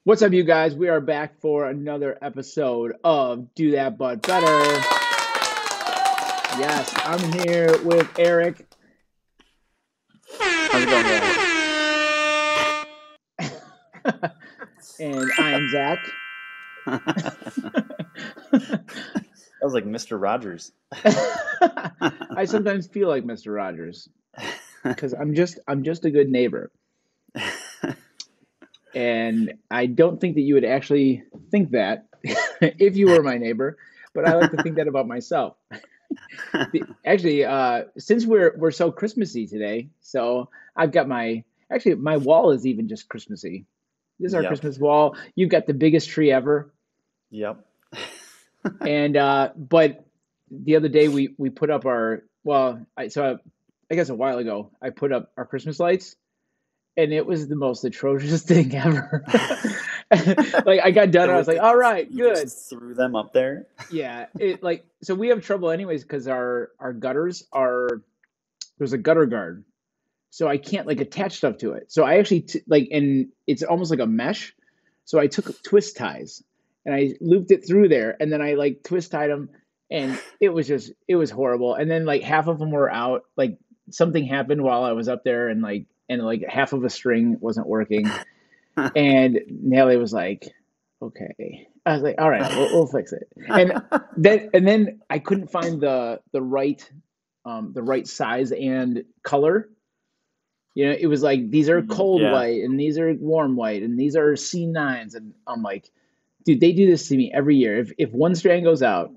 What's up, you guys? We are back for another episode of Do That But Better. Yes, I'm here with Eric. How's it going, And I'm Zach. That was like Mr. Rogers. I sometimes feel like Mr. Rogers because I'm just a good neighbor. And I don't think that you would actually think that if you were my neighbor, but I like to think that about myself. Actually, since we're so Christmassy today, so I've got my wall is even just Christmassy. This is our Yep. Christmas wall. You've got the biggest tree ever, Yep. and but the other day we put up I guess a while ago I put up our Christmas lights, and it was the most atrocious thing ever. Like I got done, and I was like, all right, You good. just threw them up there. Yeah, so we have trouble anyways because our gutters are there's a gutter guard, so I can't like attach stuff to it. So I actually and it's almost like a mesh. So I took twist ties and I looped it through there, and then I like twist tied them, and it was horrible. And then like half of them were out. Like something happened while I was up there, and like half of a string wasn't working. And Nelly was like, "Okay." I was like, "All right, we'll fix it." And then I couldn't find the right size and color. You know, it was like these are cold Yeah. white and these are warm white and these are C9s, and I'm like, dude, they do this to me every year. If one strand goes out,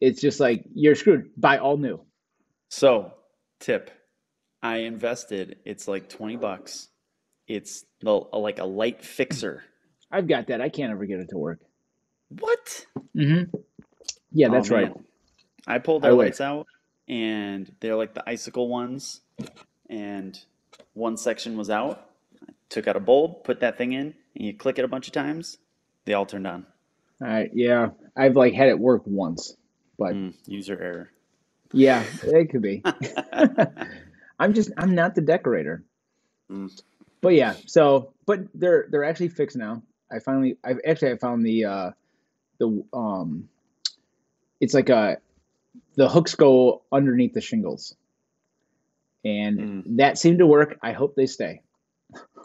it's just like you're screwed. Buy all new. So, tip. I invested, it's like $20. It's like a light fixer. I've got that. I can't ever get it to work. What? Yeah, Oh that's right. man. I pulled I our wish. lights out and they're like the icicle ones, and one section was out. I took out a bulb, put that thing in, and you click it a bunch of times, they all turned on. All right, yeah, I've like had it work once, but User error. yeah, it could be. I'm not the decorator. Mm. But yeah, but they're actually fixed now. I found the it's like the hooks go underneath the shingles, and that seemed to work. I hope they stay.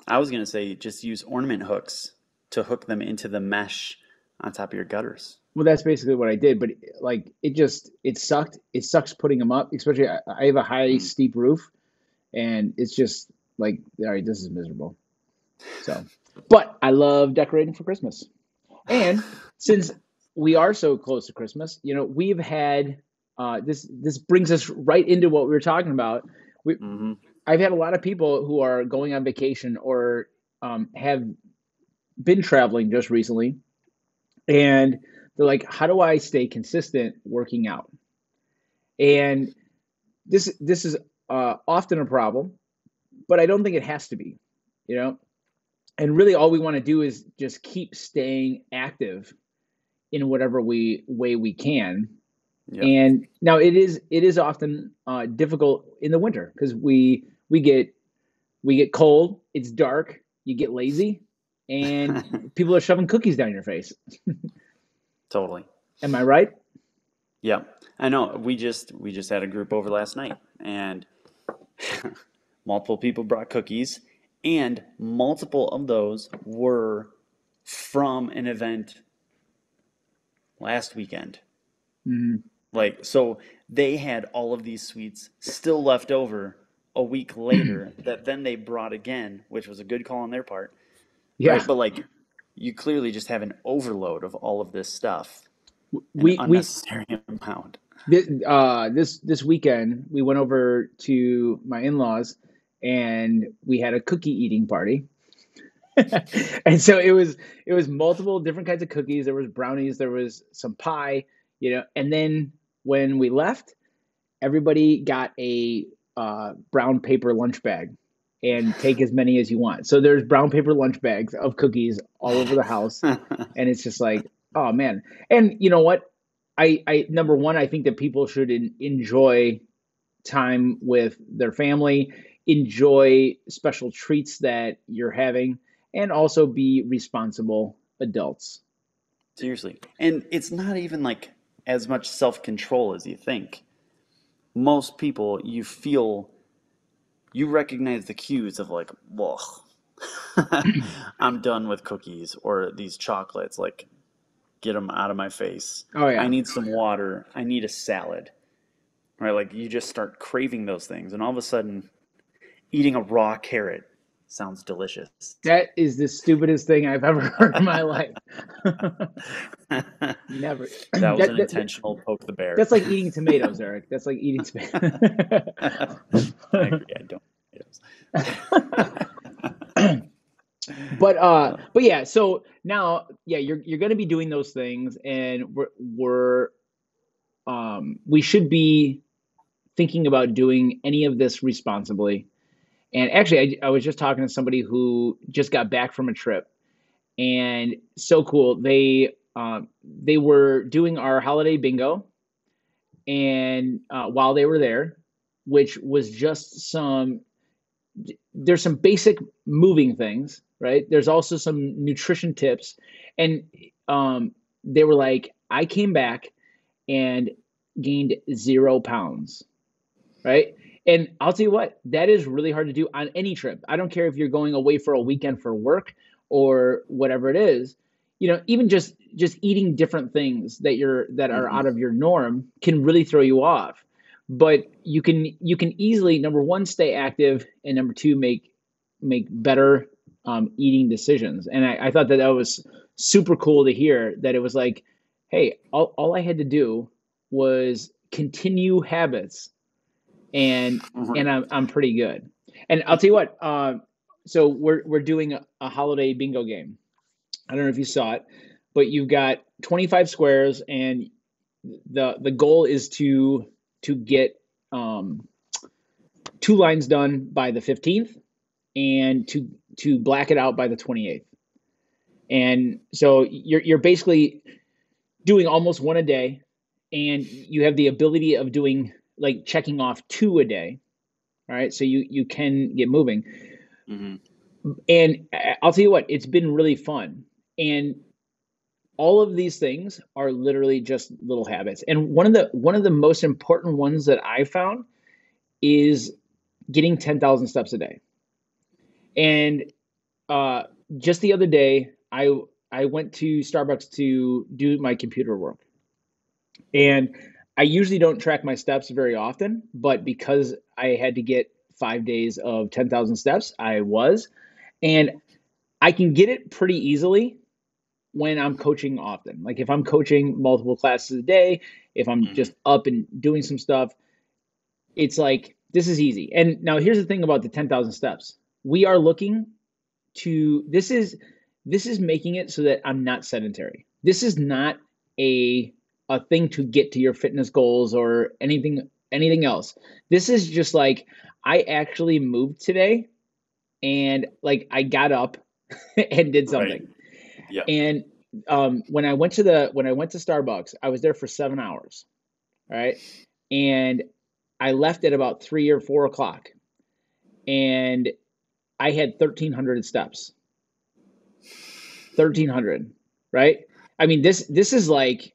I was gonna say just use ornament hooks to hook them into the mesh on top of your gutters. Well, that's basically what I did, but like it sucked. It sucks putting them up, especially I have a high Mm. steep roof, and it's just like, all right, this is miserable. So, but I love decorating for Christmas. And since we are so close to Christmas, you know, we've had this brings us right into what we were talking about. We hmm I've had a lot of people who are going on vacation or have been traveling just recently, and they're like, "How do I stay consistent working out?" And this is often a problem, but I don't think it has to be. You know, and really, all we want to do is just keep staying active in whatever way we can. Yep. And now it is often difficult in the winter because we get cold, it's dark, you get lazy, and people are shoving cookies down your face. Totally. Am I right? Yeah. I know. We just had a group over last night, and multiple people brought cookies, and multiple of those were from an event last weekend. Hmm. Like, so they had all of these sweets still left over a week later that then they brought again, which was a good call on their part, Yeah, right? But like, you clearly just have an overload of all of this stuff, an we unnecessary amount. this weekend we went over to my in-laws, and we had a cookie eating party. And so it was multiple different kinds of cookies. There was brownies, there was some pie, you know. And then when we left, everybody got a brown paper lunch bag, and take as many as you want. So there's brown paper lunch bags of cookies all over the house, and it's just like, oh man. And you know what? I number one, I think that people should enjoy time with their family, enjoy special treats that you're having, and also be responsible adults. Seriously. And it's not even like as much self-control as you think. Most people, you recognize the cues of like, whoa, I'm done with cookies or these chocolates. Like, get them out of my face. Oh I yeah. need some water. I need a salad. Right? Like, you just start craving those things. And all of a sudden, eating a raw carrot sounds delicious. That is the stupidest thing I've ever heard in my life. That Never. was an That intentional poke the bear. that's like eating tomatoes, Eric. That's like eating tomatoes. I agree. I don't. But yeah, so now yeah, you're going to be doing those things, and we should be thinking about doing any of this responsibly. And actually, I was just talking to somebody who just got back from a trip, and so cool. They were doing our holiday bingo, and while they were there, which was just there's some basic moving things, right? There's also some nutrition tips, and they were like, I came back and gained 0 pounds, right? And I'll tell you what, that is really hard to do on any trip. I don't care if you're going away for a weekend for work or whatever it is. Even just eating different things that are Hmm. out of your norm can really throw you off. But you can easily, number one, stay active, and number two, make better eating decisions. And I thought that was super cool to hear that it was like, hey, all I had to do was continue habits, and Right. I'm pretty good. And I'll tell you what, so we're doing a holiday bingo game. I don't know if you saw it, but you've got 25 squares, and the goal is to get um, two lines done by the 15th, and to black it out by the 28th. And so you're basically doing almost one a day, and you have the ability of doing, like, checking off two a day. All right, so you can get moving. Hmm. And I'll tell you what, it's been really fun. And all of these things are literally just little habits. And one of the most important ones that I found is getting 10,000 steps a day. And uh, just the other day, I went to Starbucks to do my computer work, and I usually don't track my steps very often, but because I had to get 5 days of 10,000 steps, I was, and I can get it pretty easily when I'm coaching often. Like if I'm coaching multiple classes a day, if I'm Hmm. just up and doing some stuff, it's like this is easy. And now here's the thing about the 10,000 steps. We are looking to this is making it so that I'm not sedentary. This is not a thing to get to your fitness goals or anything else. This is just like I actually moved today, and like I got up and did Right. something. Yep. And when I went to Starbucks, I was there for 7 hours, right? And I left at about 3 or 4 o'clock, and I had 1,300 steps. 1,300, right? I mean, this is like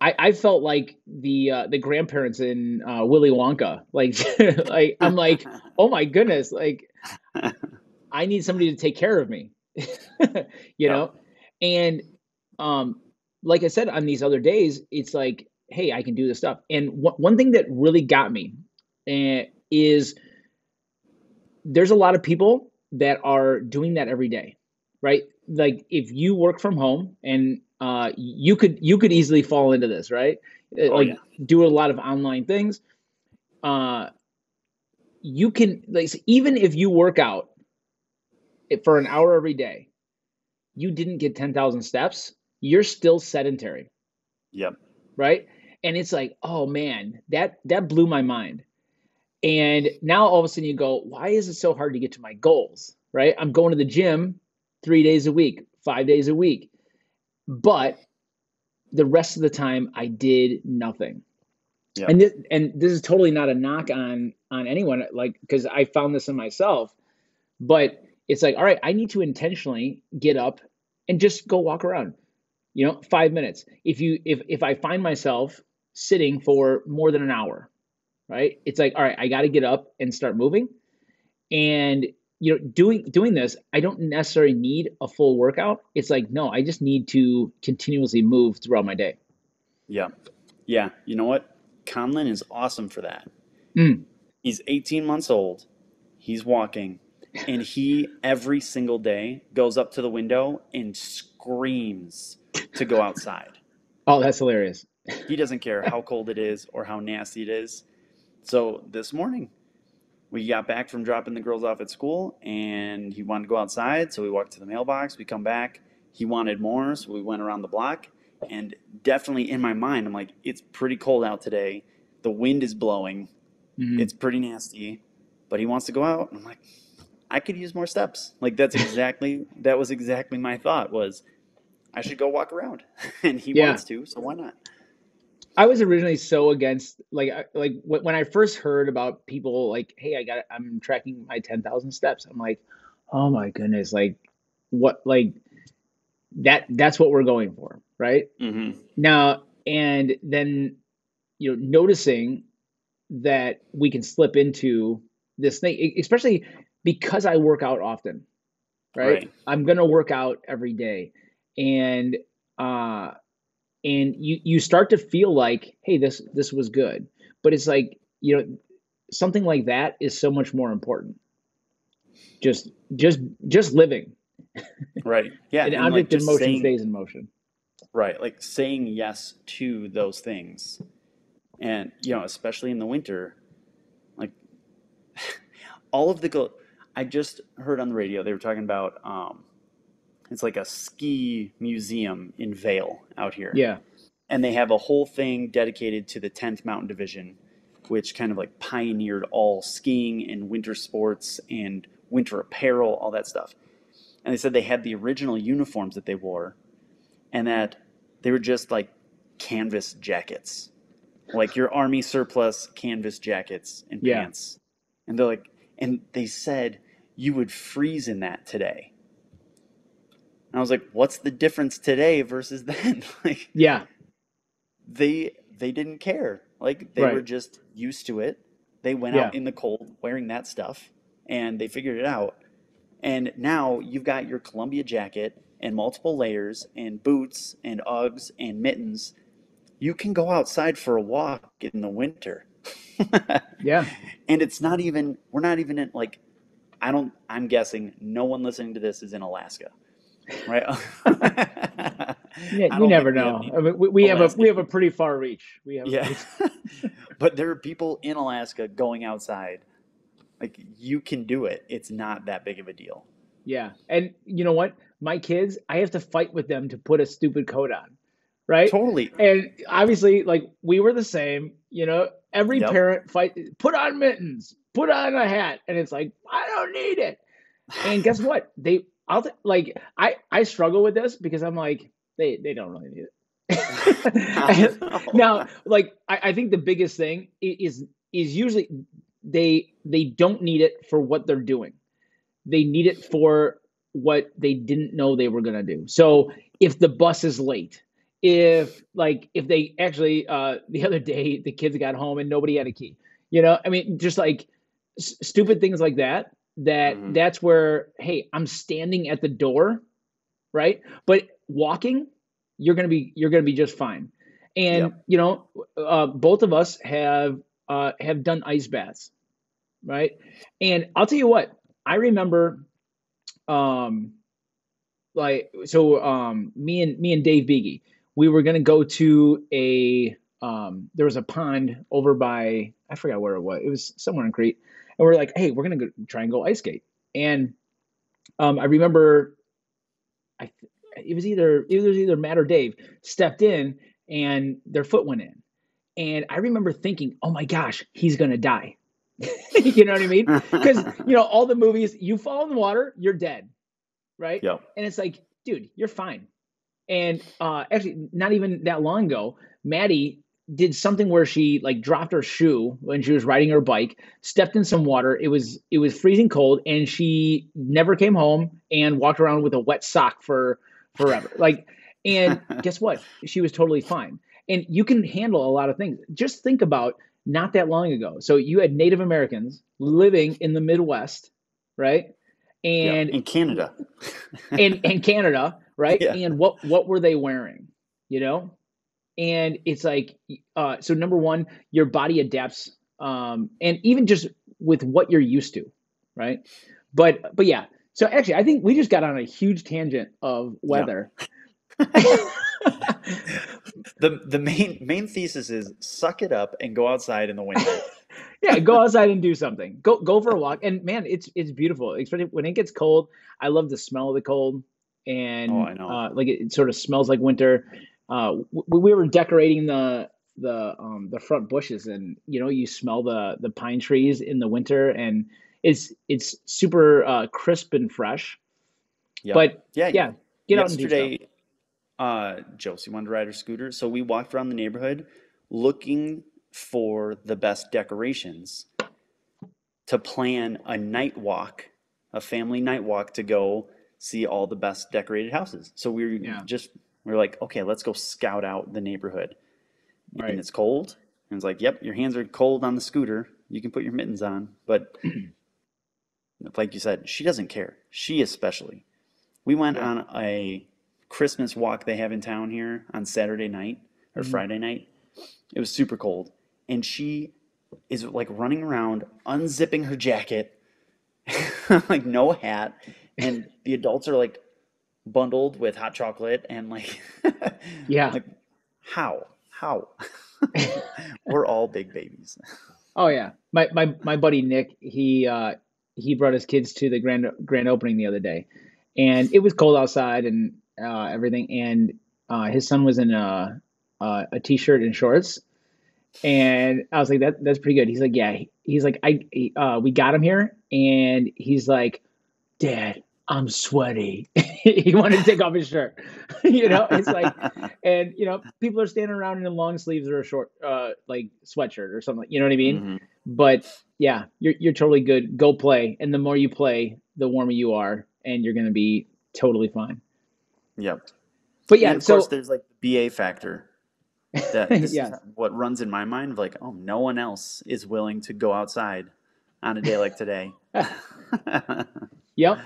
I felt like the grandparents in Willy Wonka. Like, like I'm like, oh my goodness, like I need somebody to take care of me, you Yep. know? And um, like I said, on these other days, it's like, hey, I can do this stuff. And one thing that really got me is there's a lot of people that are doing that every day, right? Like if you work from home, and you could easily fall into this, right? Oh yeah. Like do a lot of online things. Uh, you can, like, even if you work out for an hour every day, you didn't get 10,000 steps, you're still sedentary, Yep. right? And it's like, oh man, that blew my mind. And now all of a sudden you go, why is it so hard to get to my goals, right? I'm going to the gym 3 days a week, 5 days a week, but the rest of the time I did nothing. Yep. And this is totally not a knock on anyone, like, because I found this in myself, but it's like, all right, I need to intentionally get up and just go walk around, 5 minutes. If I find myself sitting for more than an hour, right? It's like, all right, I got to get up and start moving. And doing this, I don't necessarily need a full workout. It's like, no, I just need to continuously move throughout my day. Yeah. Yeah. You know what? Conlon is awesome for that. Mm. He's 18 months old. He's walking. And he, every single day, goes up to the window and screams to go outside. Oh, that's hilarious. He doesn't care how cold it is or how nasty it is. So this morning, we got back from dropping the girls off at school, and he wanted to go outside. So we walked to the mailbox. We come back. He wanted more, so we went around the block. And definitely in my mind, I'm like, it's pretty cold out today. The wind is blowing. Hmm. It's pretty nasty, but he wants to go out. I'm like, I could use more steps. Like that was exactly my thought was I should go walk around, and he Yeah. wants to, so why not? I was originally so against when I first heard about people like, hey, I'm tracking my 10,000 steps. I'm like, oh my goodness, like what like that's what we're going for, right? Hmm. Now and then noticing that we can slip into this thing, especially because I work out often, right? Right. I'm gonna work out every day, and uh, you start to feel like, hey, this was good, but it's like something like that is so much more important. Just just just living. Right. Yeah. An And like object in just motion saying, stays in motion. right, like saying yes to those things. And, especially in the winter, like all of the, I just heard on the radio, they were talking about, it's like a ski museum in Vail out here. Yeah, And they have a whole thing dedicated to the 10th Mountain Division, which kind of like pioneered all skiing and winter sports and winter apparel, all that stuff. And they said they had the original uniforms that they wore, and that they were just like canvas jackets, like your army surplus canvas jackets and yeah, pants. And they're like, and they said you would freeze in that today. And I was like, what's the difference today versus then? Like yeah, they didn't care. Like they were right, just used to it. They went yeah, out in the cold wearing that stuff and they figured it out. And now you've got your Columbia jacket and multiple layers and boots and Uggs and mittens. You can go outside for a walk in the winter. yeah, And it's not even, we're not even in like, I'm guessing no one listening to this is in Alaska, right? yeah. I You don't never think we have know. any I mean, we Alaskan have a people. pretty far reach. We have a Yeah. pretty. But there are people in Alaska going outside. Like you can do it. It's not that big of a deal. Yeah. And you know what? My kids, I have to fight with them to put a stupid coat on, right? Totally. And obviously, like we were the same, every Yep. parent fight, put on mittens, put on a hat, and it's like, I don't need it. And guess what? I struggle with this because I'm like, they don't really need I it. know. Now, like I think the biggest thing is usually they don't need it for what they're doing. They need it for what they didn't know they were going to do. So if the bus is late, if they actually the other day the kids got home and nobody had a key, I mean, just like stupid things like that. Hmm. That's where, hey, I'm standing at the door, right? But walking, you're gonna be just fine. And Yep. both of us have done ice baths, right? And I'll tell you what, I remember um me and Dave Beege, we were gonna go to a there was a pond over by, I forgot where it was. It was somewhere in Crete. And we're like, hey, we're gonna go try and go ice skate. And I remember I it was either Matt or Dave stepped in and their foot went in. And I remember thinking, oh my gosh, he's gonna die. You know what I mean? Because all the movies, you fall in the water, you're dead, right? Yep. And it's like, dude, you're fine. And actually, not even that long ago, Maddie did something where she like dropped her shoe when she was riding her bike, stepped in some water. It was freezing cold, and she never came home and walked around with a wet sock for forever. Like, and guess what? She was totally fine. And you can handle a lot of things. Just think about not that long ago. So you had Native Americans living in the Midwest, right? Yeah, And in Canada. in Canada, right? Yeah. And what were they wearing? You know? And it's like so number one, your body adapts, and even just with what you're used to, right? But yeah, so actually I think we just got on a huge tangent of Yeah. weather. The main thesis is suck it up and go outside in the winter. Yeah, go outside and do something. Go for a walk. And man, it's beautiful, especially when it gets cold. I love the smell of the cold, Oh, and I know. like it sort of smells like winter. We were decorating the front bushes, and you smell the pine trees in the winter, and it's super crisp and fresh. Yep. But Yeah. yeah, get out and do stuff. Yesterday, Josie wanted to ride her scooter, so we walked around the neighborhood looking for the best decorations to plan a night walk, a family night walk to go see all the best decorated houses. So Yeah, we're like, okay, let's go scout out the neighborhood. And right. it's cold. And it's like, yep, your hands are cold on the scooter. You can put your mittens on. But like you said, she doesn't care. She especially. We went Yeah. on a Christmas walk they have in town here on Saturday night or Mhm. Friday night. It was super cold. And she is like running around, unzipping her jacket, like no hat. And the adults are like bundled with hot chocolate and like, Yeah. like, how? How? We're all big babies. Oh yeah. My buddy Nick, he brought his kids to the grand opening the other day, and it was cold outside and everything, and his son was in a t-shirt and shorts, and I was like, that's pretty good. He's like, yeah. He's like, we got him here, and he's like, Dad, I'm sweaty. He wanted to take off his shirt. It's like, and people are standing around in long sleeves or a short, like sweatshirt or something. You know what I mean? Hmm. But yeah, you're totally good. Go play, and the more you play, the warmer you are, and you're gonna be totally fine. Yep. But And yeah, of course, so there's like the BA factor that this is yes, what runs in my mind of like, oh, no one else is willing to go outside on a day like today. yep,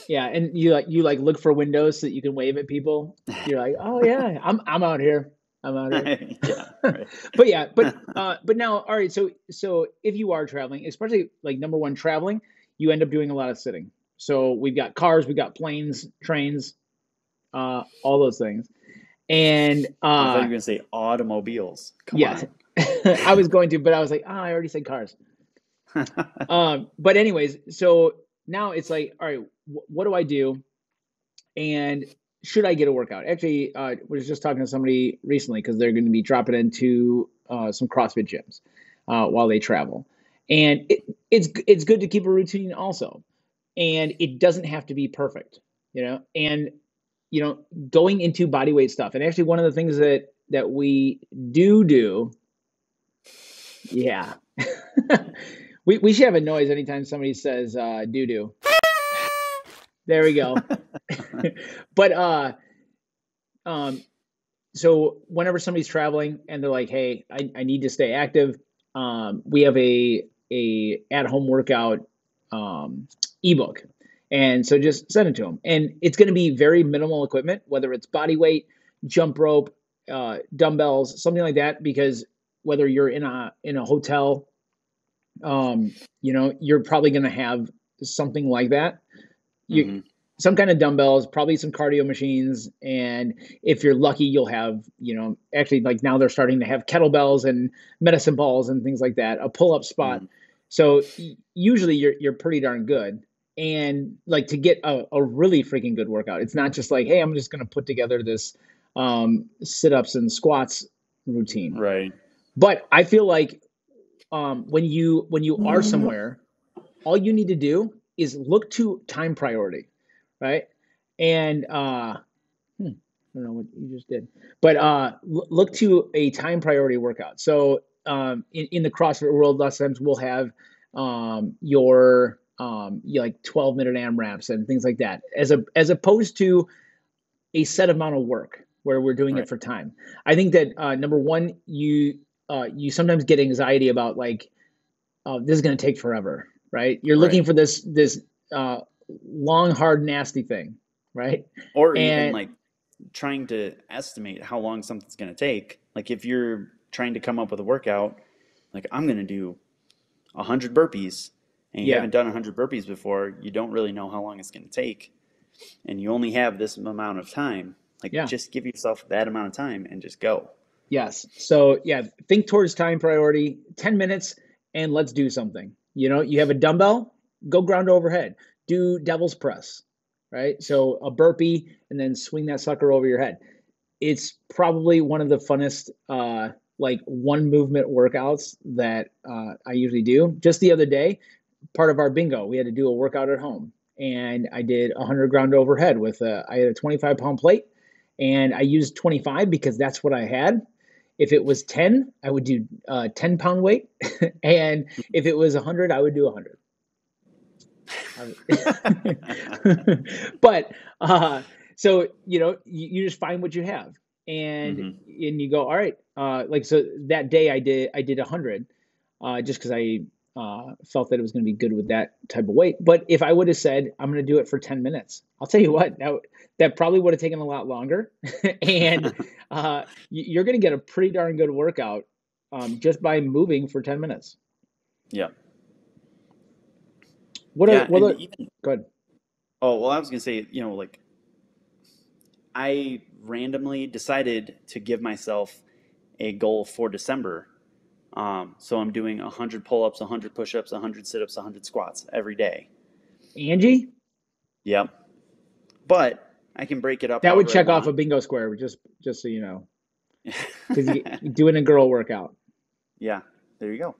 yeah, and you like look for windows so that you can wave at people. You're like, oh yeah, I'm out here. I'm out here. Yeah, right. But yeah, but now, all right. So if you are traveling, especially like number one, traveling, you end up doing a lot of sitting. So we've got cars, we've got planes, trains, all those things. And I thought you were going to say automobiles. Come yeah, on. I was going to, but I was like, I already said cars. But anyways, so now it's like, all right, what do I do? And should I get a workout? Actually, was just talking to somebody recently because they're going to be dropping into some CrossFit gyms while they travel, and it's good to keep a routine also, and it doesn't have to be perfect, and going into body weight stuff. And actually, one of the things that we do, yeah, we should have a noise anytime somebody says do. There we go. But um, so whenever somebody's traveling and they're like, "Hey, I need to stay active," we have a at home workout ebook, and so just send it to them. And it's going to be very minimal equipment, whether it's body weight, jump rope, dumbbells, something like that. Because whether you're in a hotel, you're probably going to have something like that. You Hmm. Some kind of dumbbells, probably some cardio machines, and if you're lucky, you'll have, actually like now they're starting to have kettlebells and medicine balls and things like that, a pull-up spot. Hmm. So usually you're pretty darn good. And like to get a really freaking good workout, it's not just like, hey, I'm just going to put together this sit-ups and squats routine. Right. But I feel like when you are somewhere, all you need to do is look to time priority, right? And don't know what you just did, but look to a time priority workout. So in the CrossFit world, lots of times we'll have like 12-minute AMRAPs and things like that, as opposed to a set amount of work where we're doing it Right. for time. I think that number one, you sometimes get anxiety about like, oh, this is going to take forever, right? You're Right. looking for this uh, long, hard, nasty thing, right? Or even And like trying to estimate how long something's going to take. Like if you're trying to come up with a workout, like I'm going to do 100 burpees and you yeah, haven't done 100 burpees before, you don't really know how long it's going to take and you only have this amount of time. Like yeah, just give yourself that amount of time and just go. yes. So yeah, think towards time priority, 10 minutes, and let's do something. You have a dumbbell, go ground overhead, do devil's press, right? So a burpee and then swing that sucker over your head. It's probably one of the funnest like one movement workouts that I usually do. Just the other day, part of our bingo, we had to do a workout at home, and I did 100 ground overhead with I had a 25-pound plate, and I used 25 because that's what I had. If it was 10, I would do 10-pound weight, and if it was 100, I would do 100. But so you just find what you have, and Hmm. you go, all right. Like so that day I did 100, just because I felt that it was going to be good with that type of weight. But if I would have said I'm going to do it for 10 minutes, I'll tell you what, that probably would have taken a lot longer, and you're going to get a pretty darn good workout just by moving for 10 minutes. Yeah. What are Yeah. what And are even, good? oh, well, I was going to say, like I randomly decided to give myself a goal for December. So I'm doing 100 pull-ups, 100 push-ups, 100 sit-ups, 100 squats every day. Angie? Yep. But I can break it up That would however I check off a want. bingo square, just so you know, because you're doing a girl workout. Yeah, there you go.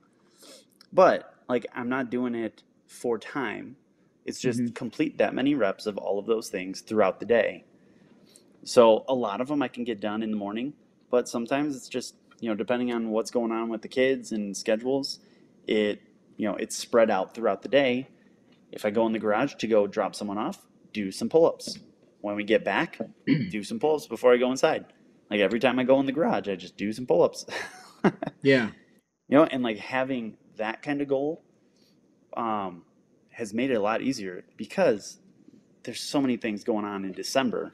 But like I'm not doing it for time. It's just Hmm. complete that many reps of all of those things throughout the day. So a lot of them I can get done in the morning, but sometimes it's just, depending on what's going on with the kids and schedules, it, it's spread out throughout the day. If I go in the garage to go drop someone off, do some pull-ups. When we get back, do some pull-ups before I go inside. Like every time I go in the garage, I just do some pull-ups. Yeah, And like having that kind of goal um, has made it a lot easier because there's so many things going on in December.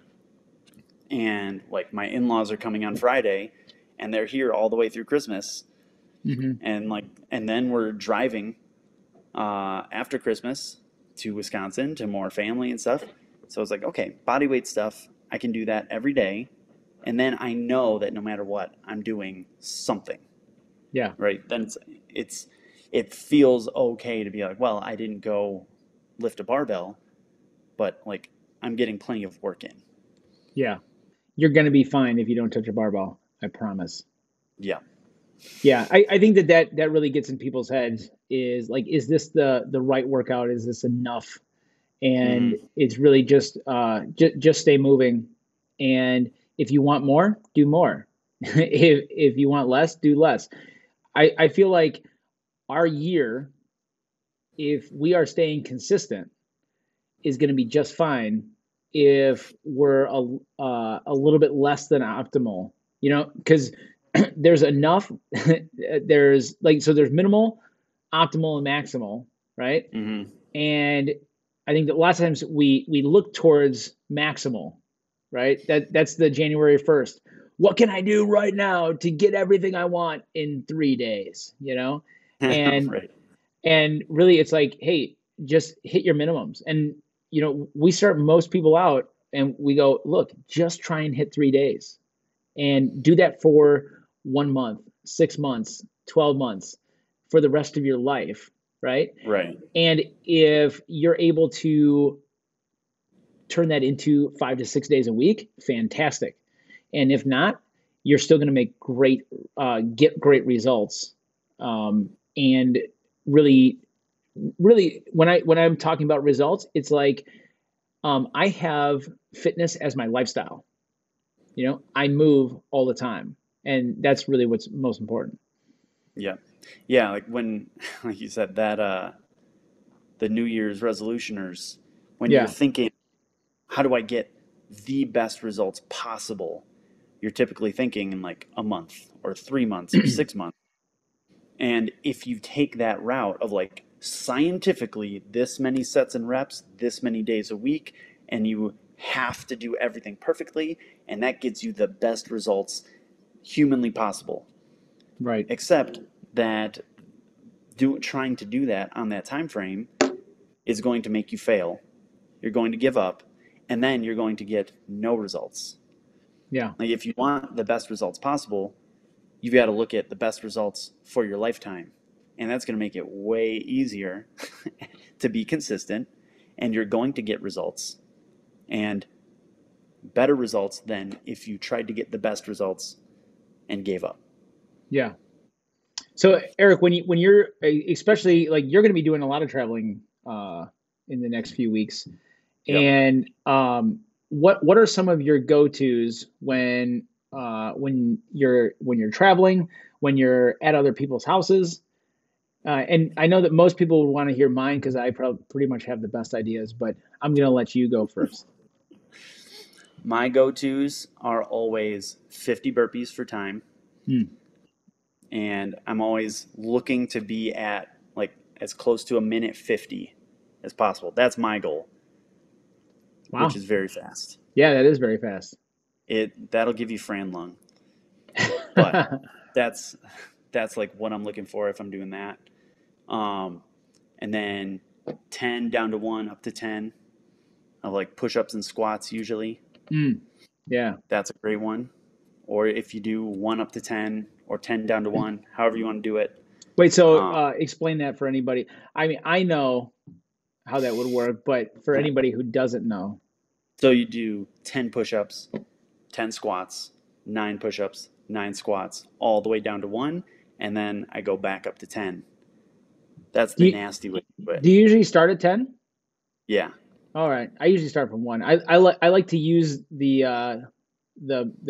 And like my in-laws are coming on Friday and they're here all the way through Christmas. hmm, And then we're driving after Christmas to Wisconsin to more family and stuff. So it's like, okay, body weight stuff, I can do that every day. And then I know that no matter what, I'm doing something, yeah, right? Then it's it feels okay to be like, well, I didn't go lift a barbell, but like I'm getting plenty of work in. yeah. You're gonna be fine if you don't touch a barbell. I promise. Yeah. Yeah, I think that really gets in people's heads is like, is this the right workout? Is this enough? And Hmm. it's really just stay moving. And if you want more, do more. If you want less, do less. I feel like our year, if we are staying consistent, is going to be just fine if we're a little bit less than optimal, because there's enough. There's like, so there's minimal, optimal, and maximal, right? Hmm. And I think that lots of times we look towards maximal, right? That's the January 1st. What can I do right now to get everything I want in 3 days? And Right. and really, it's like, hey, just hit your minimums. And, we start most people out and we go, look, just try and hit 3 days and do that for 1 month, 6 months, 12 months, for the rest of your life. Right. Right. And if you're able to turn that into 5 to 6 days a week, fantastic. And if not, you're still going to get great results. And really, really, when I'm talking about results, it's like I have fitness as my lifestyle. I move all the time. And that's really what's most important. Yeah. Yeah, like when like you said that the New Year's resolutioners, when you're Yeah. thinking, how do I get the best results possible? You're typically thinking in like a month or 3 months or 6 months. And if you take that route of like scientifically this many sets and reps, this many days a week, and you have to do everything perfectly, and that gets you the best results humanly possible. Right. Except that trying to do that on that time frame is going to make you fail. You're going to give up, and then you're going to get no results. Yeah. Like if you want the best results possible, you've got to look at the best results for your lifetime. And that's going to make it way easier to be consistent, and you're going to get results and better results than if you tried to get the best results and gave up. Yeah. So Eric, when you're especially like you're going to be doing a lot of traveling in the next few weeks, Yep. and what are some of your go-tos when you're traveling, when you're at other people's houses? And I know that most people would want to hear mine because I probably pretty much have the best ideas, but I'm going to let you go first. My go tos are always 50 burpees for time. Hmm. And I'm always looking to be at like as close to a minute 50 as possible. That's my goal, which Wow. is very fast. Yeah, that is very fast. That'll give you Fran lung, but that's that's like what I'm looking for if I'm doing that. Um, and then 10 down to 1 up to 10 of like push-ups and squats usually. Hmm. Yeah. That's a great one. Or if you do 1 up to 10 or 10 down to 1, however you want to do it. Wait, so Um, explain that for anybody. I mean, I know how that would work, but for anybody who doesn't know. so you do 10 push-ups, 10 squats, 9 push-ups, 9 squats, all the way down to 1, and then I go back up to 10. That's Do the you, nasty way to do it. do you usually start at 10? Yeah. All right. I usually start from 1. I like to use the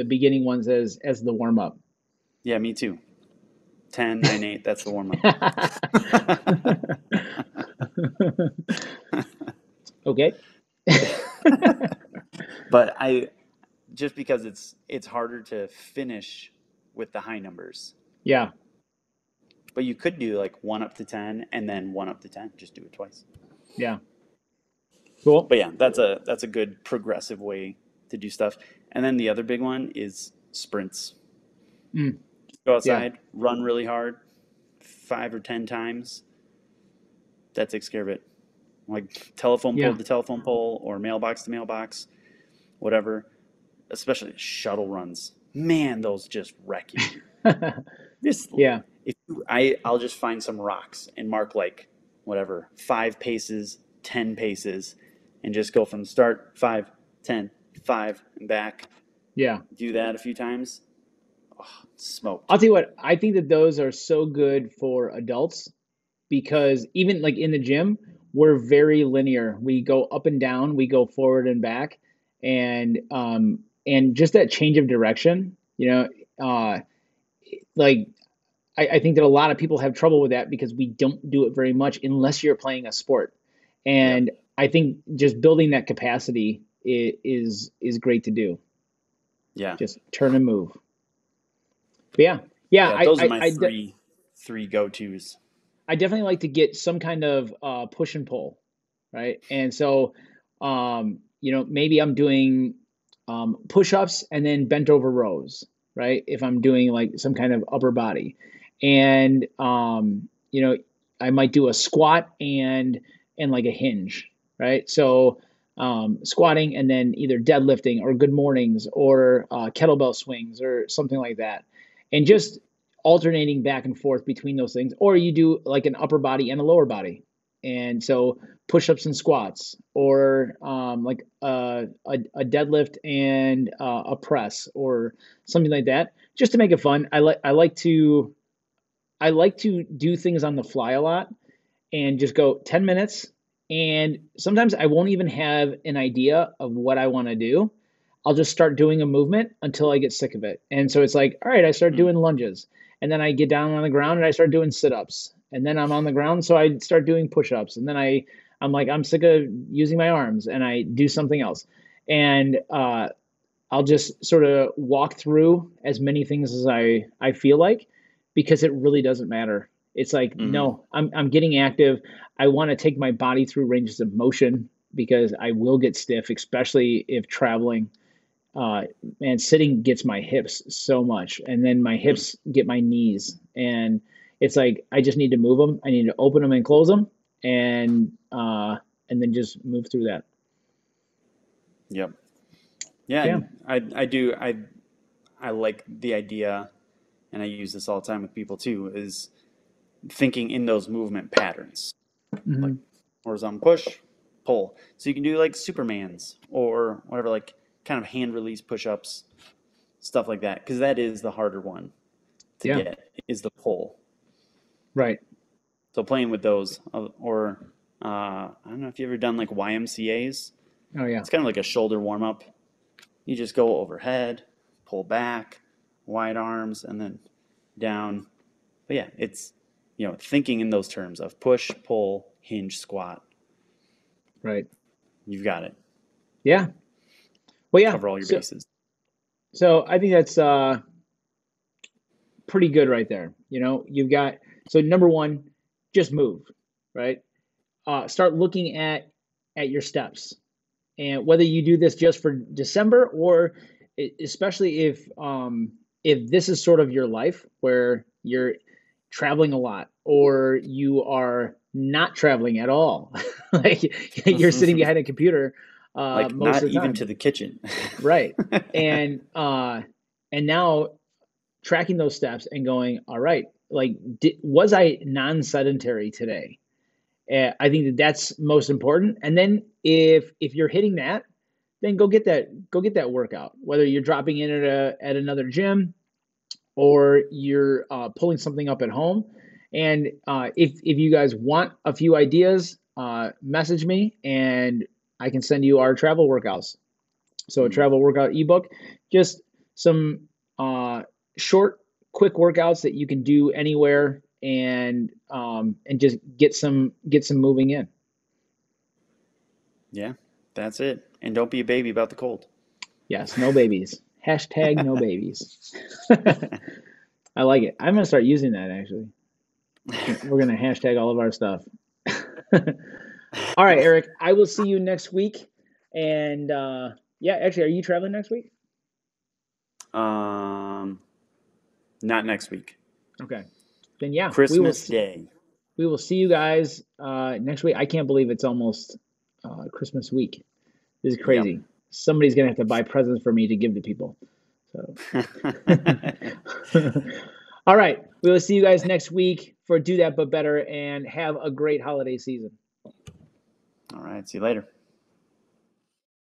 beginning ones as the warm up. Yeah, me too. 10, 9, 8, that's the warm-up. Okay. But I just because it's harder to finish with the high numbers. Yeah. But you could do like 1 up to 10 and then 1 up to 10. Just do it twice. Yeah. Cool. But yeah, that's a good progressive way to do stuff. And then the other big one is sprints. Mm, Go yeah. outside, run really hard, 5 or 10 times. That takes care of it. Like telephone pole Yeah. to telephone pole or mailbox to mailbox, whatever. Especially shuttle runs. Man, those just wreck you. Just Yeah. I'll just find some rocks and mark like whatever 5 paces, 10 paces, and just go from start 5, 10, 5, and back. Yeah. Do that a few times. Oh, smoked. I'll tell you what, I think that those are so good for adults because even like in the gym, we're very linear. We go up and down, we go forward and back, and just that change of direction, like I think that a lot of people have trouble with that because we don't do it very much unless you're playing a sport. Yep. And I think just building that capacity is great to do. Yeah. Just turn and move. But yeah, Yeah. Those are my three go tos. I definitely like to get some kind of push and pull, right? And so, maybe I'm doing push-ups and then bent over rows, right? If I'm doing like some kind of upper body, and I might do a squat and like a hinge, right? So squatting and then either deadlifting or good mornings or kettlebell swings or something like that, and just alternating back and forth between those things. Or you do like an upper body and a lower body, and so push-ups and squats, or like a deadlift and a press, or something like that, just to make it fun. I like to do things on the fly a lot and just go 10 minutes. And sometimes I won't even have an idea of what I want to do. I'll just start doing a movement until I get sick of it. And so it's like, all right, I start Mm. doing lunges, and then I get down on the ground and I start doing sit-ups. And then I'm on the ground, so I start doing push-ups. And then I'm like, I'm sick of using my arms, and I do something else. And I'll just sort of walk through as many things as I feel like, because it really doesn't matter. It's like, Hmm. no, I'm getting active. I want to take my body through ranges of motion because I will get stiff, especially if traveling. Uh, and sitting gets my hips so much, and then my hips get my knees, and it's like I just need to move them. I need to open them and close them, and then just move through that. Yep. Yeah, Yeah. and I do I like the idea, and I use this all the time with people too, is thinking in those movement patterns, like Hmm. horizontal push, pull. So you can do like Superman's or whatever, like kind of hand release push ups, stuff like that, because that is the harder one to Yeah. get is the pull. Right. So playing with those, or I don't know if you ever done like YMCA's. Oh yeah. It's kind of like a shoulder warm up. You just go overhead, pull back, wide arms, and then down. But yeah, it's thinking in those terms of push, pull, hinge, squat. Right. You've got it. Yeah. Well, yeah. Cover all your bases. So I think that's pretty good right there. You've got, so number one, just move, right? Start looking at your steps, and whether you do this just for December, or especially if this is sort of your life where you're traveling a lot, or you are not traveling at all, like you're sitting behind a computer Like most not of the even time, to the kitchen. right? And now tracking those steps and going, all right, like, was I non-sedentary today? I think that's most important. And then if you're hitting that, then go get that workout. Whether you're dropping in at another gym, or you're pulling something up at home. And if you guys want a few ideas, message me and I can send you our travel workouts. So a Mm, travel workout ebook, just some uh, short, quick workouts that you can do anywhere, and just get some moving in. yeah, that's it. And don't be a baby about the cold. Yes, no babies. Hashtag no babies. I like it. I'm gonna start using that actually. We're gonna hashtag all of our stuff. All right, Eric. I will see you next week. And yeah, actually, are you traveling next week? Um, Not next week. Okay. Then yeah, we will Christmas Day. we will see you guys next week. I can't believe it's almost Christmas week. This is Yep. crazy. Somebody's gonna have to buy presents for me to give to people. So, all right, we will see you guys next week for Do That But Better, and have a great holiday season. All right. See you later.